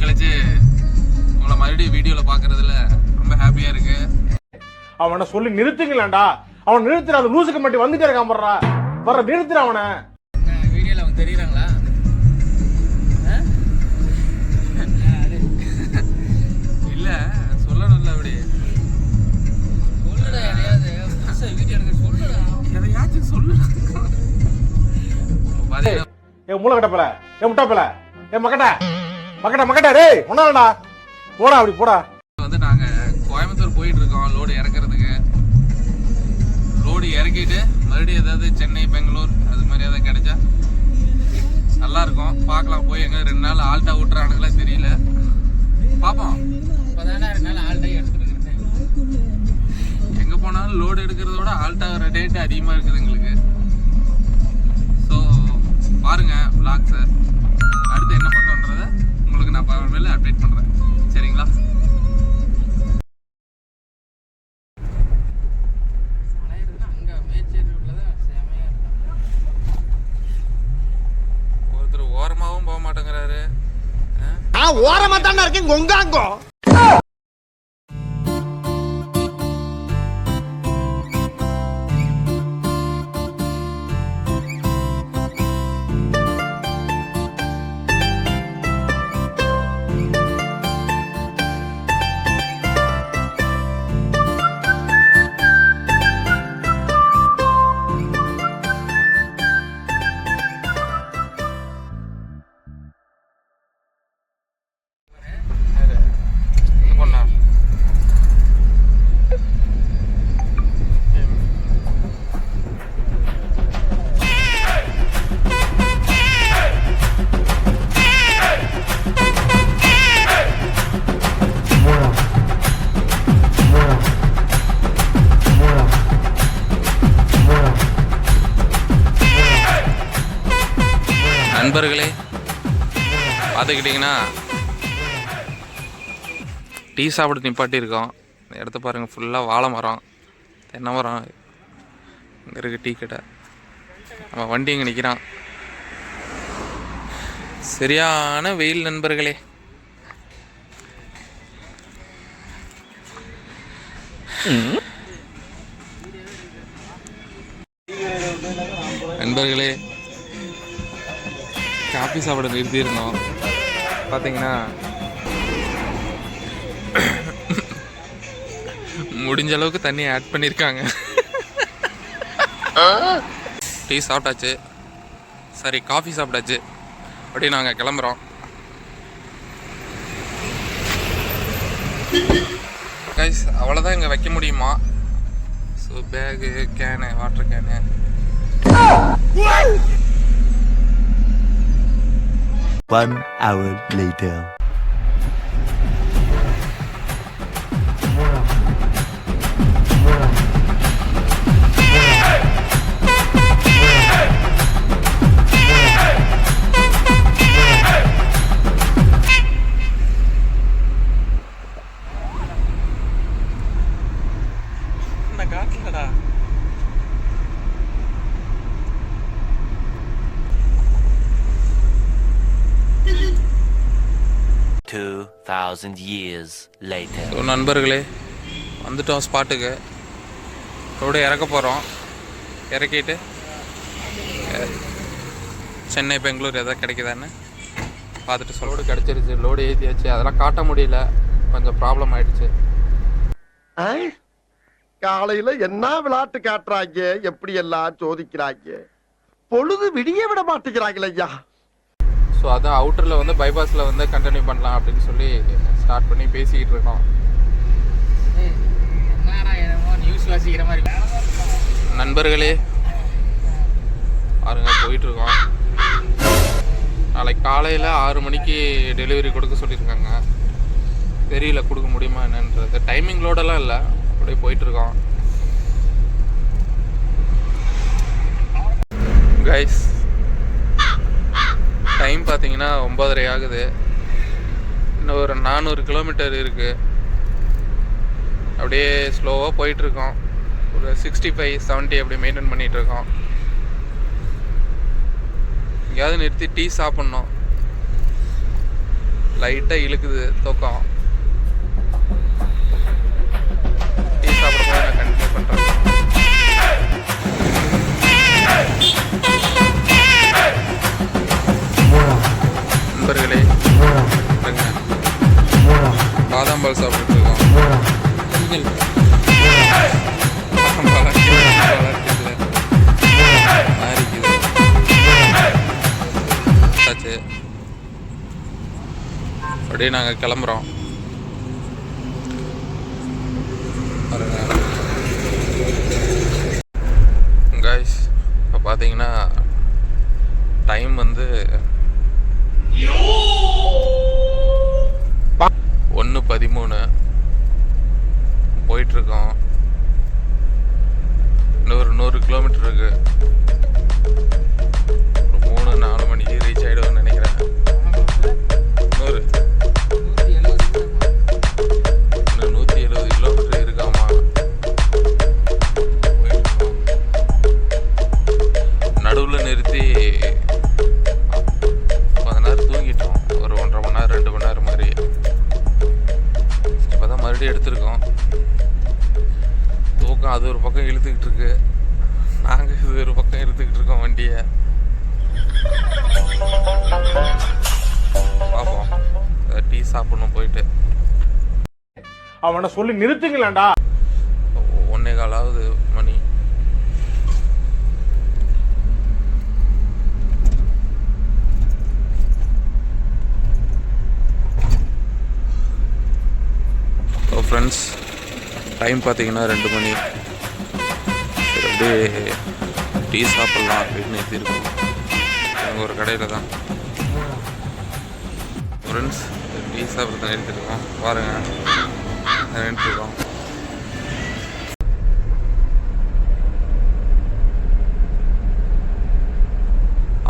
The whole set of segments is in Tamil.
கழிச்சு உங்களை மறுபடியும் வீடியோவில் பார்க்குறதுல ரொம்ப ஹாப்பியாக இருக்கு. அவனை சொல்லி நிறுத்துங்களேன்டா. அவன் நிறுத்துற அந்த லூசுக்கு மட்டும் வந்துட்டே இருக்கான் போடுறா. வர நிறுத்துற அவனை. வீடியோவில் அவன் தெரியுறாங்களா? இல்லை சொல்லணும்ல அப்படி சொல்லுடா. எதையாவது வீடியோ எனக்கு சொல்லுடா. எதையாச்சும் சொல்லுடா. ஏ மூளை கட்டப்பல, ஏ முட்டாப்பல, ஏ மக்கட்டா டேய் ஒன்னாடா போடா, அப்படி போடா. வந்து நாங்க கோயம்புத்தூர் போயிட்டு இருக்கோம் லோடு இறக்குறதுக்கு. லோடு இறக்கிட்டு மறுபடியும் ஏதாவது சென்னை பெங்களூர் அது மாதிரி ஏதாவது கிடைச்சா நல்லா இருக்கும். பார்க்கலாம். போய் எங்க 2 நாள் ஆல்ட்டா விட்டுறானுங்களே தெரியல. பார்ப்போம். இப்போதானே 2 நாள் ஆல்ட்டா எடுத்துருக்கேன். எங்க போனாலும் லோடு எடுக்கிறதோட ஆல்ட்டா வர டேட் அதிகமாக இருக்குது எங்களுக்கு. ஸோ பாருங்க vlogs அடுத்து என்ன பண்ணுறோன்றத உங்களுக்கு நான் மேலே அப்டேட் பண்ணுறேன். சரிங்களா? ஒருத்தர் ஓரமாகவும் போக மாட்டேங்கிறாரு. ஓரமா தானே இருக்கேன் கொங்காங்கோ. நண்பர்களே பார்த்துக்கிட்டிங்கன்னா டீ சாப்பிட்டு நிப்பாட்டியிருக்கோம். இந்த இடத்த பாருங்கள், ஃபுல்லாக வாழை மரம், தென்னை மரம். இங்கே இருக்குது டீ கடை. நம்ம வண்டி இங்கே நிற்கிறான். சரியான வெயில் நண்பர்களே. நண்பர்களே காஃபி சாப்பிட நிறுத்தியிருந்தோம். பார்த்தீங்கன்னா முடிஞ்ச அளவுக்கு தண்ணி ஆட் பண்ணியிருக்காங்க. டீ சாப்பிட்டாச்சு, சரி காஃபி சாப்பிட்டாச்சு. அப்படியே நாங்கள் கிளம்புறோம். கைஸ் அவ்வளோதான் இங்கே வைக்க முடியுமா? So bag, can, water can. One hour later. நான் காட்டலடா. 2000 years later. ஸோ நண்பர்களே வந்துட்டோம் ஸ்பாட்டுக்கு. ரோடு இறக்க போகிறோம். இறக்கிட்டு சென்னை பெங்களூர் எதாவது கிடைக்குதான்னு பார்த்துட்டு லோடு கிடச்சிருச்சு. லோடு ஏற்றியாச்சு. அதெல்லாம் காட்ட முடியல, கொஞ்சம் ப்ராப்ளம் ஆகிடுச்சு. காலையில என்ன விளையாட்டு காட்டுறாங்க, எப்படி எல்லாம் சோதிக்கிறாங்க. பொழுது விடிய விட மாட்டேங்கிறாங்களே ஐயா. ஸோ அதான் அவுட்டரில் வந்து பைபாஸில் வந்து கண்டினியூ பண்ணலாம் அப்படின்னு சொல்லி ஸ்டார்ட் பண்ணி பேசிக்கிட்டு இருக்கோம். நியூஸ் வாசிக்கிற மாதிரி நண்பர்களே பாருங்க போயிட்டுருக்கோம். நாளைக்கு காலையில் 6 மணிக்கு டெலிவரி கொடுக்க சொல்லியிருக்காங்க. தெரியல கொடுக்க முடியுமா என்னன்றது. டைமிங் லோடெல்லாம் இல்லை, அப்படியே போயிட்டுருக்கோம். கைஸ் டைம் பார்த்தீங்கன்னா 9:30 ஆகுது. இன்னும் ஒரு 400 கிலோமீட்டர் இருக்குது. அப்படியே ஸ்லோவாக போயிட்டுருக்கோம். ஒரு 65-70 அப்படி மெயின்டைன் பண்ணிகிட்ருக்கோம். எங்கேயாவது நிறுத்தி டீ சாப்பிட்ணும். லைட்டாக இழுக்குது தூக்கம். டீ சாப்பிட போய் நான் கண்டினியூ பண்ணுறேன். நண்பர்களே, பாதாம் பால் சாப்பிட்டு இருக்கோம். அப்படியே நாங்கள் கிளம்புறோம். கைஸ், இப்போ பார்த்தீங்கன்னா டைம் வந்து 1:13 போயிட்டுருக்கோம். இன்னொரு 100 கிலோமீட்டர் இருக்கு. ஒரு 3-4 மணிக்கு ரீச் ஆகிடுவோம்னு நினைக்கிறேன். 170 கிலோமீட்டர் இருக்காமா. நடுவில் நிறுத்தி கொஞ்ச நேரம் தூங்கிட்டோம். ஒரு 1.5 மணி நேரம் 2 மணி நேரம் மாதிரி. இப்போ தான் மறுபடியும் எடுத்திருக்கோம். தூக்கம் அது ஒரு பக்கம் இழுத்துக்கிட்டு இருக்கு, நாங்கள் இது ஒரு பக்கம் இழுத்துக்கிட்டு இருக்கோம் வண்டியை. பார்ப்போம். டீ சாப்பிடணும் போயிட்டு. அவனை சொல்லி நிறுத்துங்களேன்டா. 1:15 மணி. ஃப்ரெண்ட்ஸ், டைம் பார்த்தீங்கன்னா 2 மணி. சரி, அப்படியே டீ சாப்பிட்லாம் அப்படின்னு நிறுத்திருக்கோம். நாங்கள் ஒரு கடையில் தான் ஃப்ரெண்ட்ஸ் டீ சாப்பிட்றத நிறுத்திருக்கோம். பாருங்கள், நிறுத்திருக்கோம்.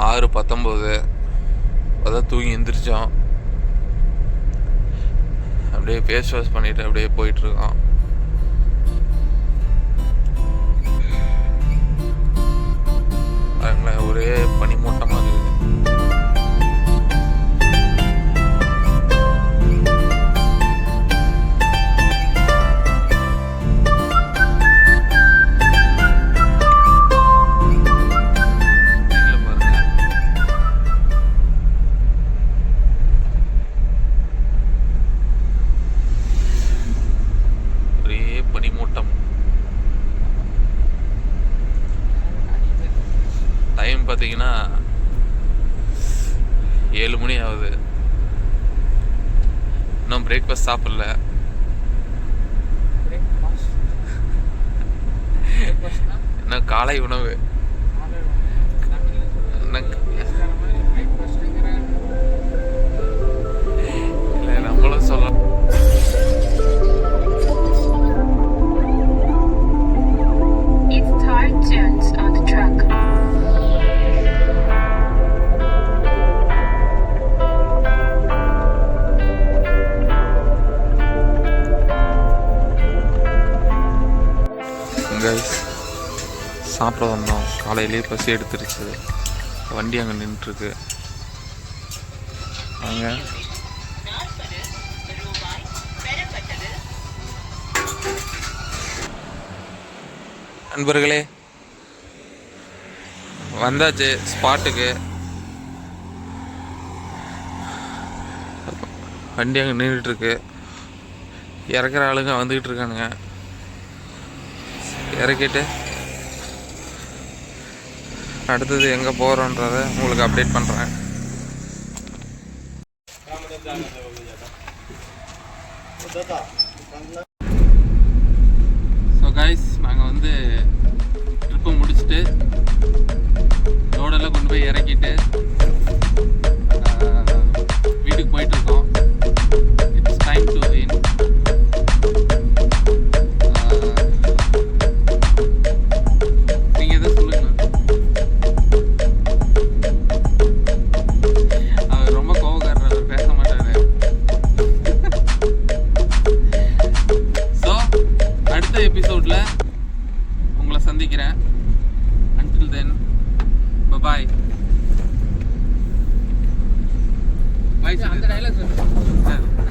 ஆறு 19 அதான் தூங்கி எந்திரிச்சோம். அப்படியே ஃபேஸ் வாஷ் பண்ணிட்டு அப்படியே போயிட்டுருக்கோம். பாருங்களேன், ஒரே பனிமூட்டமாக இருக்குது. டைம் பார்த்தீங்கன்னா 7 மணி ஆகுது. இன்னும் பிரேக்ஃபாஸ்ட் சாப்பிடல. இன்னும் காலை உணவு இல்லை, நம்மளும் சொல்லலாம். It's tire turns on the truck. Guys, சாப்பிட வந்தோம். காலையிலேயே பசி எடுத்துருச்சு. வண்டி அங்கே நின்றுருக்கு. வாங்க. நண்பர்களே, வந்தாச்சு ஸ்பாட்டுக்கு. வண்டி அங்கே நின்றுட்டுருக்கு. இறக்குற ஆளுங்க வந்துக்கிட்டு இருக்கானுங்க. இறக்கிட்டு அடுத்தது எங்கே போகிறோன்றதை உங்களுக்கு அப்டேட் பண்ணுறேன். ஸோ கைஸ், நாங்கள் வந்து ட்ரிப்பை முடிச்சுட்டு லோடெல்லாம் கொண்டு போய் இறக்கிட்டு வீட்டுக்கு போயிட்டுருக்கோம். It's time to win. எபிசோட்ல உங்களை சந்திக்கிறேன். Until then, bye bye. Hi அந்த சொல்லு டைலாக் சொல்லு.